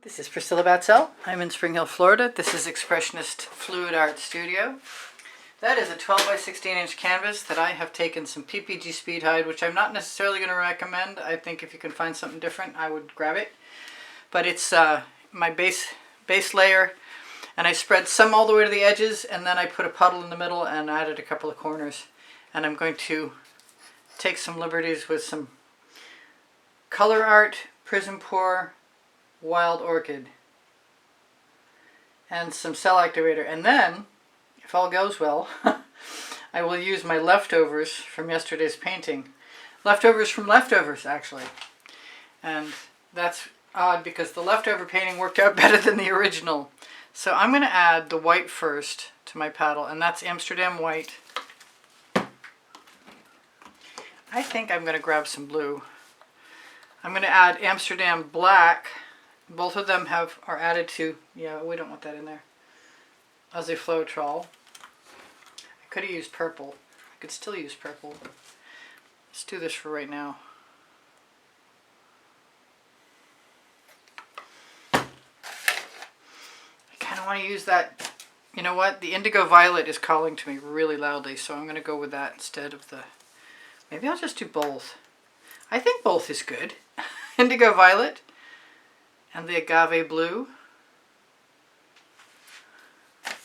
This is Priscilla Batzell. I'm in Spring Hill, Florida. This is Expressionist Fluid Art Studio. That is a 12 by 16 inch canvas that I have taken some PPG Speed hide, which I'm not necessarily going to recommend. I think if you can find something different, I would grab it. But it's my base layer, and I spread some all the way to the edges, and then I put a puddle in the middle and added a couple of corners. And I'm going to take some liberties with some Colour Arte, Prizm Pour, Wild Orchid, and some cell activator. And then, if all goes well, I will use my leftovers from yesterday's painting. Leftovers from leftovers, actually. And that's odd because the leftover painting worked out better than the original. So I'm going to add the white first to my paddle, and that's Amsterdam white. I think I'm going to grab some blue. I'm going to add Amsterdam black. Both of them are added to, yeah, we don't want that in there, as a Floetrol. I could have used purple. I could still use purple. Let's do this for right now. I kind of want to use that, you know what, the Indigo Violet is calling to me really loudly, so I'm going to go with that instead of the, maybe I'll just do both. I think both is good. Indigo Violet and the Agave blue.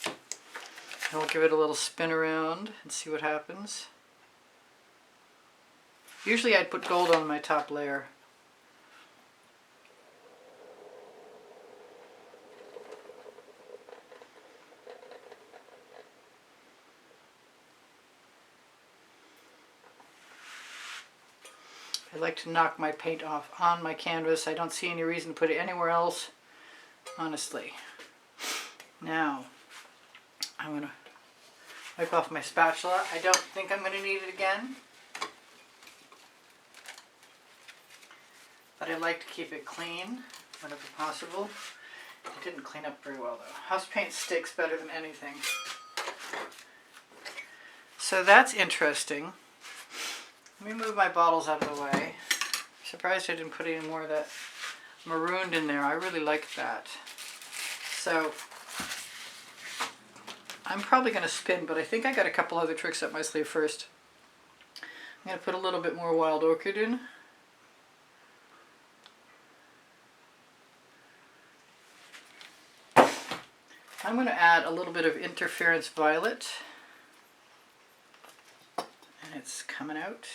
And we'll give it a little spin around and see what happens. Usually I'd put gold on my top layer. I like to knock my paint off on my canvas. I don't see any reason to put it anywhere else, honestly. Now, I'm going to wipe off my spatula. I don't think I'm going to need it again, but I like to keep it clean whenever possible. It didn't clean up very well though. House paint sticks better than anything. So that's interesting. Let me move my bottles out of the way. I'm surprised I didn't put any more of that marooned in there. I really like that. So I'm probably going to spin, but I think I got a couple other tricks up my sleeve first. I'm going to put a little bit more Wild Orchid in. I'm going to add a little bit of Interference Violet. And it's coming out.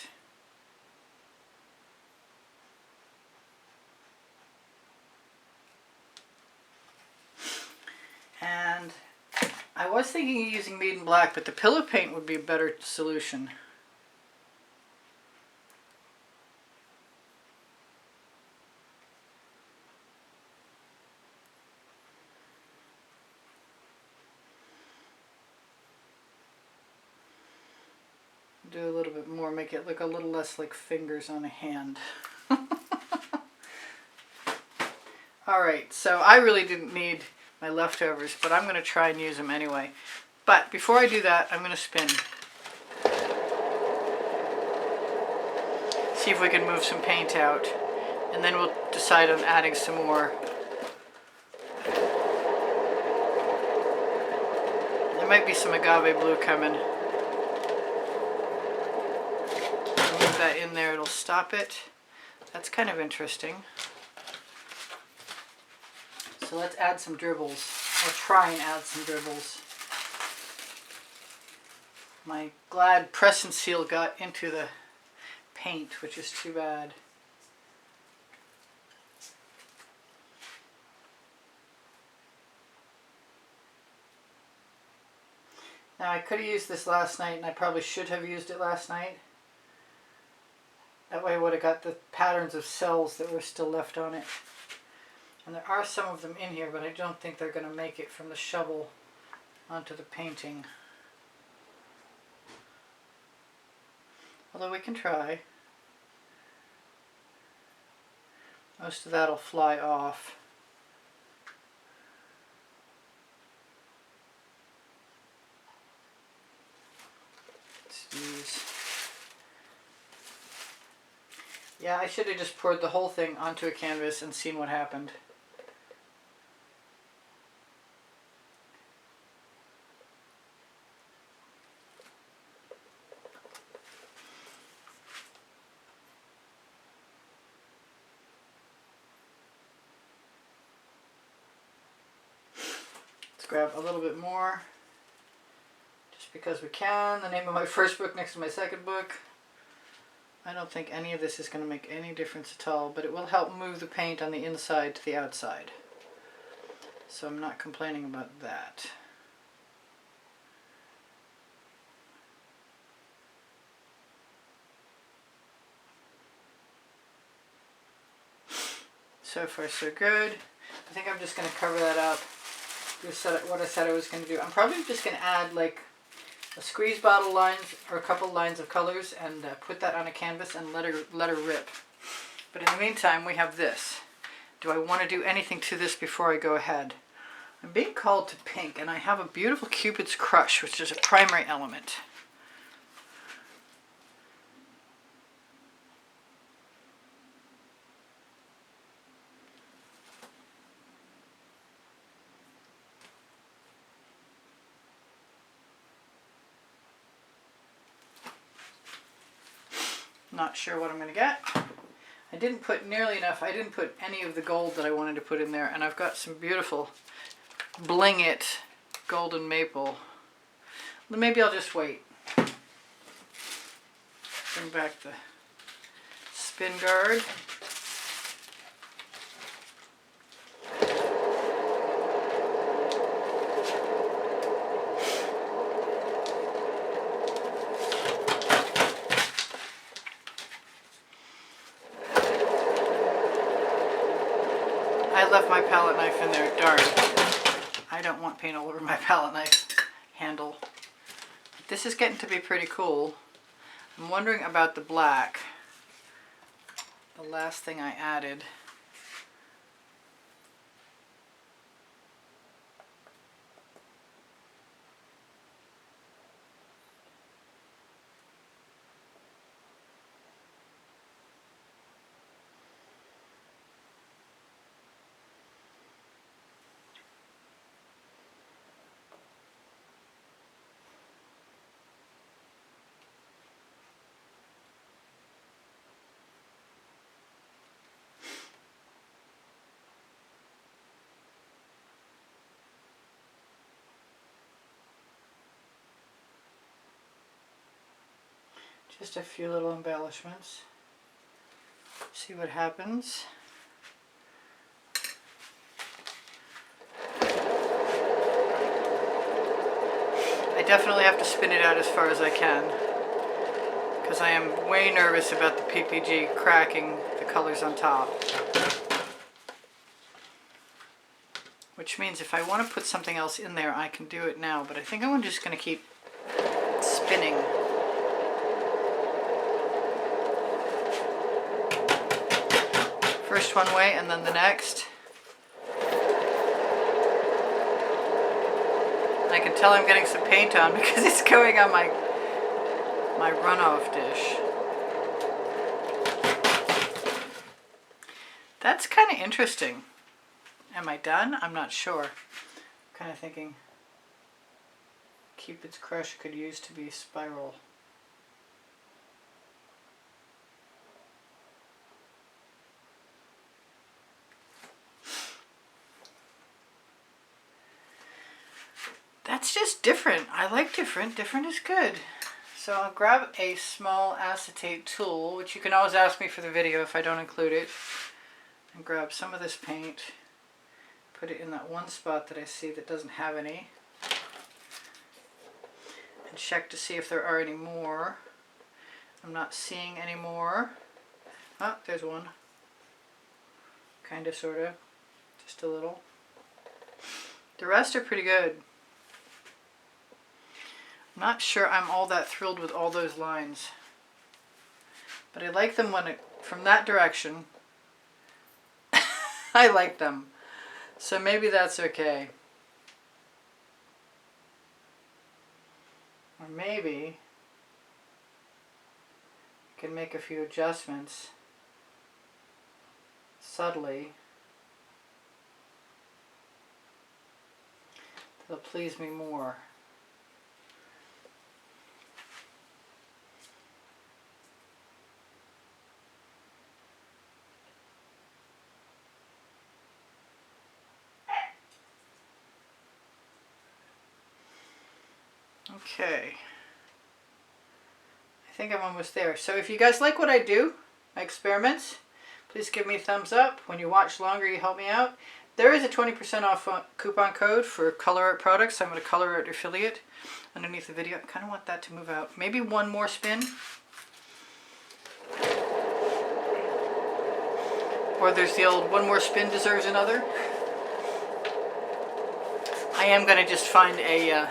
And I was thinking of using Maiden Black, but the pillow paint would be a better solution. Do a little bit more, make it look a little less like fingers on a hand. Alright, so I really didn't need my leftovers, but I'm going to try and use them anyway. But before I do that, I'm going to spin. See if we can move some paint out, and then we'll decide on adding some more. There might be some Agave blue coming. Move that in there, it'll stop it. That's kind of interesting. So let's add some dribbles, or try and add some dribbles. My Glad press and seal got into the paint, which is too bad. Now I could have used this last night, and I probably should have used it last night. That way I would have got the patterns of cells that were still left on it. And there are some of them in here, but I don't think they're going to make it from the shovel onto the painting. Although we can try. Most of that will fly off. Let's use... Yeah, I should have just poured the whole thing onto a canvas and seen what happened. Let's grab a little bit more, just because we can. The name of my first book next to my second book. I don't think any of this is going to make any difference at all, but it will help move the paint on the inside to the outside. So I'm not complaining about that. So far so good. I think I'm just going to cover that up. Just what I said I was going to do. I'm probably just going to add like a squeeze bottle lines or a couple lines of colors and put that on a canvas and let her rip. But in the meantime, we have this. Do I want to do anything to this before I go ahead? I'm being called to pink, and I have a beautiful Cupid's Crush, which is a primary element. Not sure what I'm going to get. I didn't put nearly enough. I didn't put any of the gold that I wanted to put in there, and I've got some beautiful Bling It golden maple. Maybe I'll just wait. Bring back the spin guard. I left my palette knife in there, darn. I don't want paint all over my palette knife handle. This is getting to be pretty cool. I'm wondering about the black. The last thing I added. Just a few little embellishments. See what happens. I definitely have to spin it out as far as I can, because I am way nervous about the PPG cracking the colors on top. Which means if I want to put something else in there, I can do it now, but I think I'm just going to keep spinning. First one way and then the next. I can tell I'm getting some paint on because it's going on my runoff dish. That's kind of interesting. Am I done? I'm not sure. I'm kind of thinking Cupid's Crush could use to be spiral. That's just different. I like different. Different is good. So I'll grab a small acetate tool, which you can always ask me for the video if I don't include it, and grab some of this paint, put it in that one spot that I see that doesn't have any, and check to see if there are any more. I'm not seeing any more. Oh, there's one. Kind of, sort of. Just a little. The rest are pretty good. I'm not sure I'm all that thrilled with all those lines, but I like them when from that direction. I like them, so maybe that's okay. Or maybe I can make a few adjustments subtly that'll please me more. Okay. I think I'm almost there. So if you guys like what I do, my experiments, please give me a thumbs up. When you watch longer, you help me out. There is a 20% off coupon code for Colour Arte products. I'm going to Colour Arte affiliate underneath the video. I kind of want that to move out. Maybe one more spin. Or there's the old one more spin deserves another. I am going to just find a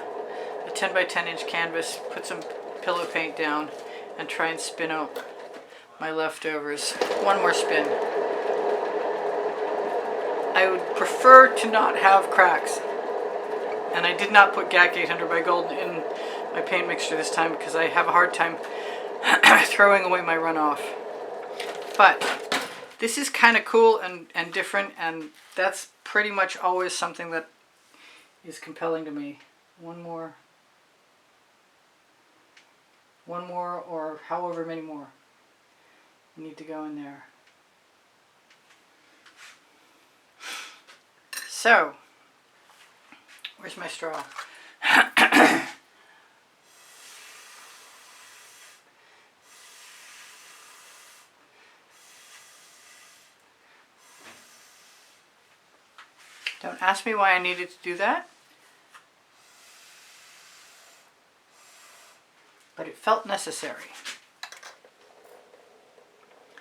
10 by 10 inch canvas, put some pillow paint down, and try and spin out my leftovers. One more spin. I would prefer to not have cracks. And I did not put GAC 800 by Gold in my paint mixture this time because I have a hard time throwing away my runoff. But this is kind of cool and different, and that's pretty much always something that is compelling to me. One more, or however many more need to go in there. So, where's my straw? Don't ask me why I needed to do that, but it felt necessary.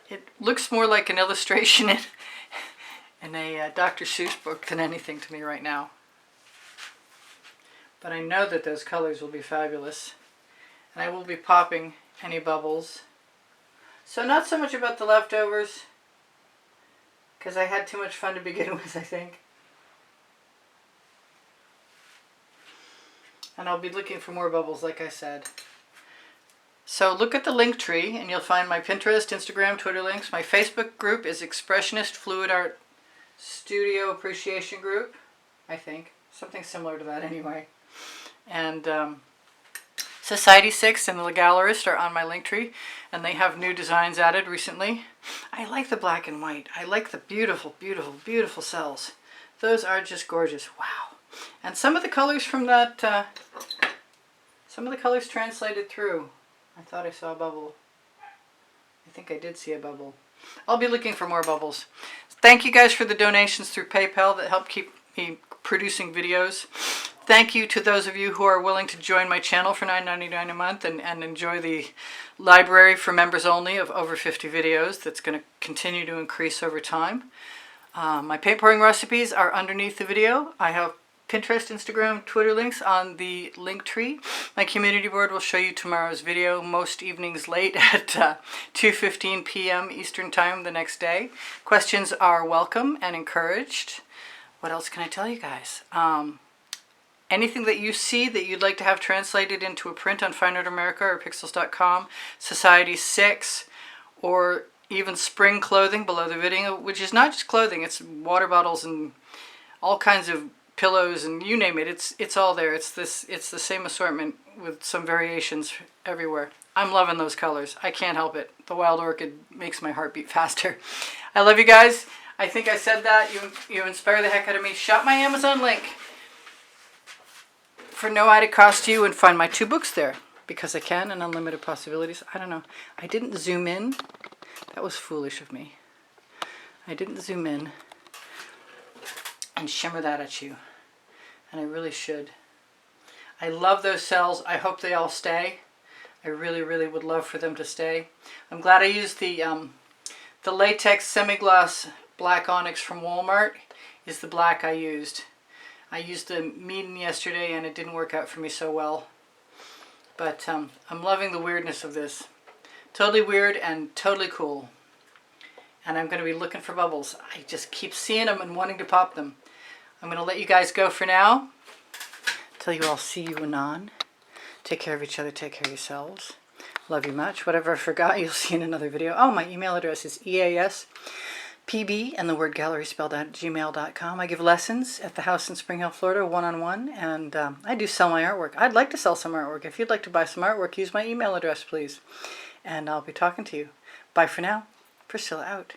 It looks more like an illustration in a Dr. Seuss book than anything to me right now. But I know that those colors will be fabulous, and I will be popping any bubbles. So not so much about the leftovers, because I had too much fun to begin with, I think. And I'll be looking for more bubbles, like I said. So look at the link tree, and you'll find my Pinterest, Instagram, Twitter links. My Facebook group is Expressionist Fluid Art Studio Appreciation Group, I think. Something similar to that anyway. And Society 6 and The Gallerist are on my link tree, and they have new designs added recently. I like the black and white. I like the beautiful, beautiful, beautiful cells. Those are just gorgeous. Wow. And some of the colors from that, some of the colors translated through. I thought I saw a bubble. I think I did see a bubble. I'll be looking for more bubbles. Thank you guys for the donations through PayPal that help keep me producing videos. Thank you to those of you who are willing to join my channel for $9.99 a month and enjoy the library for members only of over 50 videos that's going to continue to increase over time. My paint pouring recipes are underneath the video. I have Pinterest, Instagram, Twitter links on the link tree. My community board will show you tomorrow's video most evenings late at 2:15 p.m. Eastern Time the next day. Questions are welcome and encouraged. What else can I tell you guys? Anything that you see that you'd like to have translated into a print on Fine Art America or Pixels.com, Society 6, or even spring clothing below the video, which is not just clothing, it's water bottles and all kinds of pillows and you name it. It's all there. It's the same assortment with some variations everywhere. I'm loving those colors. I can't help it. The wild orchid makes my heart beat faster. I love you guys. I think I said that. You inspire the heck out of me. Shop my Amazon link for no added cost to you and find my 2 books there because I can and unlimited possibilities. I don't know. I didn't zoom in. That was foolish of me. I didn't zoom in and shimmer that at you. And I really should. I love those cells. I hope they all stay. I really, really would love for them to stay. I'm glad I used the latex semi-gloss black onyx from Walmart is the black I used. I used the Meaden yesterday and it didn't work out for me so well. But I'm loving the weirdness of this. Totally weird and totally cool. And I'm going to be looking for bubbles. I just keep seeing them and wanting to pop them. I'm going to let you guys go for now. Till you all see you anon. Take care of each other. Take care of yourselves. Love you much. Whatever I forgot, you'll see in another video. Oh, my email address is easpbgallery and the word gallery spelled out at gmail.com. I give lessons at the house in Spring Hill, Florida, one-on-one, and I do sell my artwork. I'd like to sell some artwork. If you'd like to buy some artwork, use my email address, please. And I'll be talking to you. Bye for now. Priscilla out.